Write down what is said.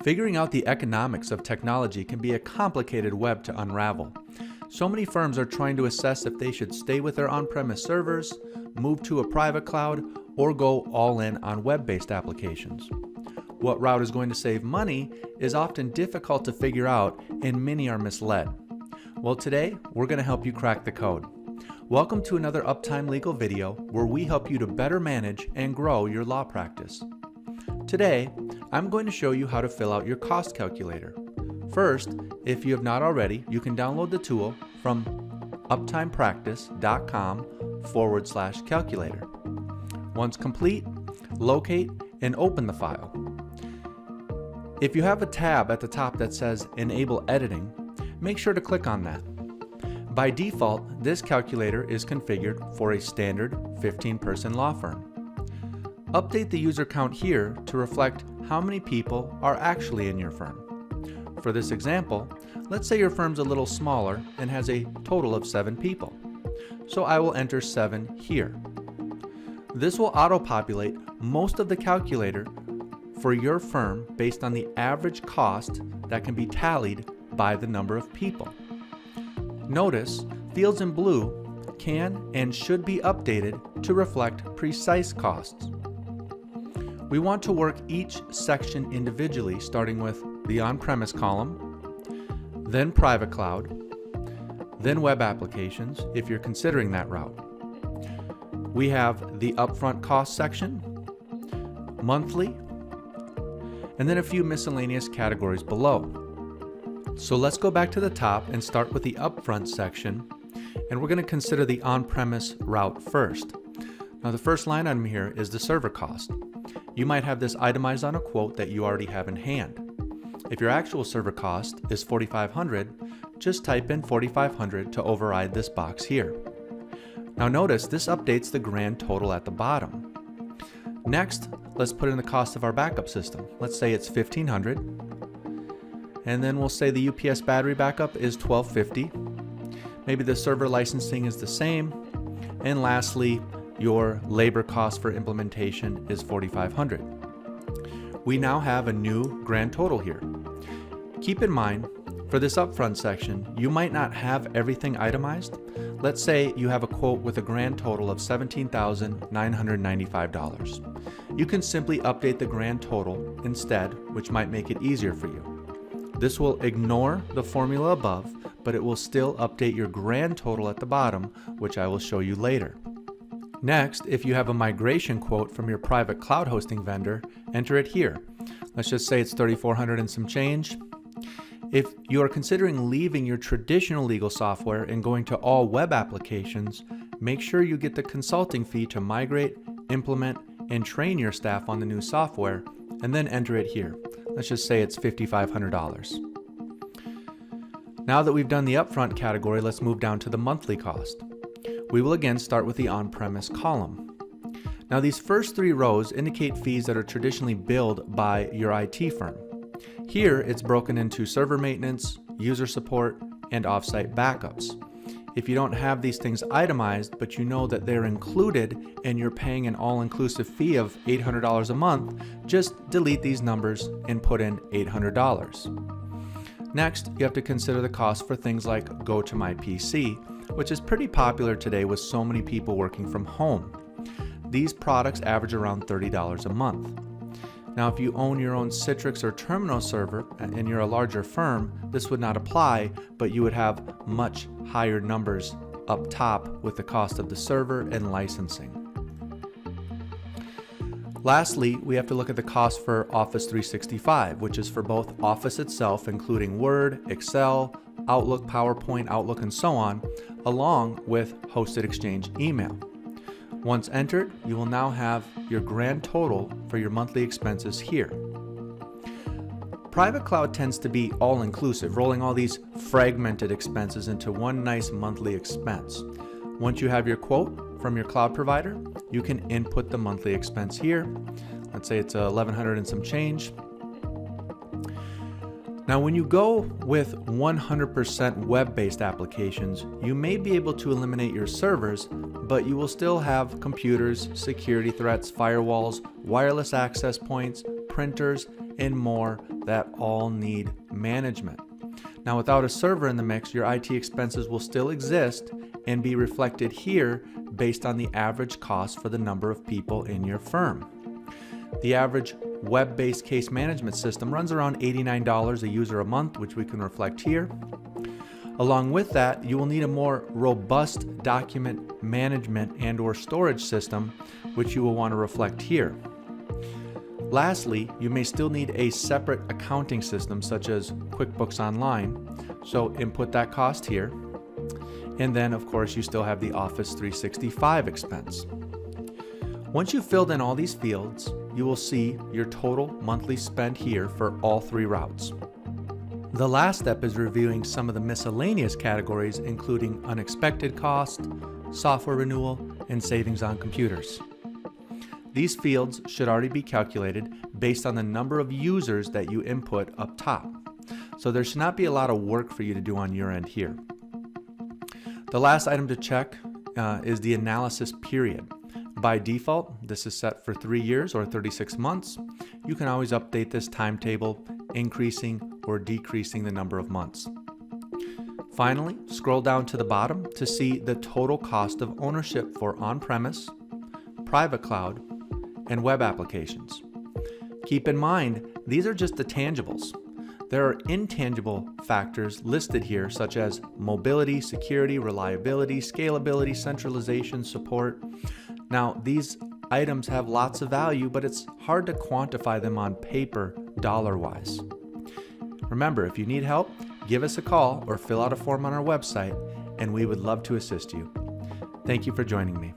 Figuring out the economics of technology can be a complicated web to unravel. So many firms are trying to assess if they should stay with their on-premise servers, move to a private cloud, or go all in on web-based applications. What route is going to save money is often difficult to figure out, and many are misled. Well, today we're going to help you crack the code. Welcome to another Uptime Legal video where we help you to better manage and grow your law practice. Today, I'm going to show you how to fill out your cost calculator. First, if you have not already, you can download the tool from uptimepractice.com/calculator. Once complete, locate and open the file. If you have a tab at the top that says Enable Editing, make sure to click on that. By default, this calculator is configured for a standard 15-person law firm. Update the user count here to reflect how many people are actually in your firm. For this example, let's say your firm's a little smaller and has a total of 7 people. So I will enter 7 here. This will auto-populate most of the calculator for your firm based on the average cost that can be tallied by the number of people. Notice fields in blue can and should be updated to reflect precise costs. We want to work each section individually, starting with the on-premise column, then private cloud, then web applications if you're considering that route. We have the upfront cost section, monthly, and then a few miscellaneous categories below. So let's go back to the top and start with the upfront section, and we're going to consider the on-premise route first. Now the first line item here is the server cost. You might have this itemized on a quote that you already have in hand. If your actual server cost is $4,500, just type in $4,500 to override this box here. Now notice this updates the grand total at the bottom. Next, let's put in the cost of our backup system. Let's say it's $1,500. And then we'll say the UPS battery backup is $1,250. Maybe the server licensing is the same. And lastly, your labor cost for implementation is $4,500. We now have a new grand total here. Keep in mind, for this upfront section, you might not have everything itemized. Let's say you have a quote with a grand total of $17,995. You can simply update the grand total instead, which might make it easier for you. This will ignore the formula above, but it will still update your grand total at the bottom, which I will show you later. Next, if you have a migration quote from your private cloud hosting vendor, enter it here. Let's just say it's $3,400 and some change. If you are considering leaving your traditional legal software and going to all web applications, make sure you get the consulting fee to migrate, implement, and train your staff on the new software, and then enter it here. Let's just say it's $5,500. Now that we've done the upfront category, let's move down to the monthly cost. We will again start with the on-premise column. Now these first 3 rows indicate fees that are traditionally billed by your IT firm. Here it's broken into server maintenance, user support, and offsite backups. If you don't have these things itemized, but you know that they're included and you're paying an all-inclusive fee of $800 a month, just delete these numbers and put in $800. Next, you have to consider the cost for things like GoToMyPC, which is pretty popular today with so many people working from home. These products average around $30 a month. Now, if you own your own Citrix or Terminal server and you're a larger firm, this would not apply, but you would have much higher numbers up top with the cost of the server and licensing. Lastly, we have to look at the cost for Office 365, which is for both Office itself, including Word, Excel, Outlook, PowerPoint, Outlook, and so on, along with hosted Exchange email. Once entered, you will now have your grand total for your monthly expenses here. Private cloud tends to be all-inclusive, rolling all these fragmented expenses into one nice monthly expense. Once you have your quote from your cloud provider, you can input the monthly expense here. Let's say it's $1,100 and some change. Now, when you go with 100% web-based applications, you may be able to eliminate your servers, but you will still have computers, security threats, firewalls, wireless access points, printers, and more that all need management. Now, without a server in the mix, your IT expenses will still exist and be reflected here based on the average cost for the number of people in your firm. The average web-based case management system runs around $89 a user a month, which we can reflect here. Along with that, you will need a more robust document management and/or storage system, which you will want to reflect here. Lastly, you may still need a separate accounting system such as QuickBooks Online, so input that cost here. And then, of course, you still have the Office 365 expense. Once you've filled in all these fields, you will see your total monthly spend here for all three routes. The last step is reviewing some of the miscellaneous categories, including unexpected cost, software renewal, and savings on computers. These fields should already be calculated based on the number of users that you input up top. So there should not be a lot of work for you to do on your end here. The last item to check is the analysis period. By default, this is set for 3 years or 36 months. You can always update this timetable, increasing or decreasing the number of months. Finally, scroll down to the bottom to see the total cost of ownership for on-premise, private cloud, and web applications. Keep in mind, these are just the tangibles. There are intangible factors listed here such as mobility, security, reliability, scalability, centralization, support. Now, these items have lots of value, but it's hard to quantify them on paper dollar-wise. Remember, if you need help, give us a call or fill out a form on our website, and we would love to assist you. Thank you for joining me.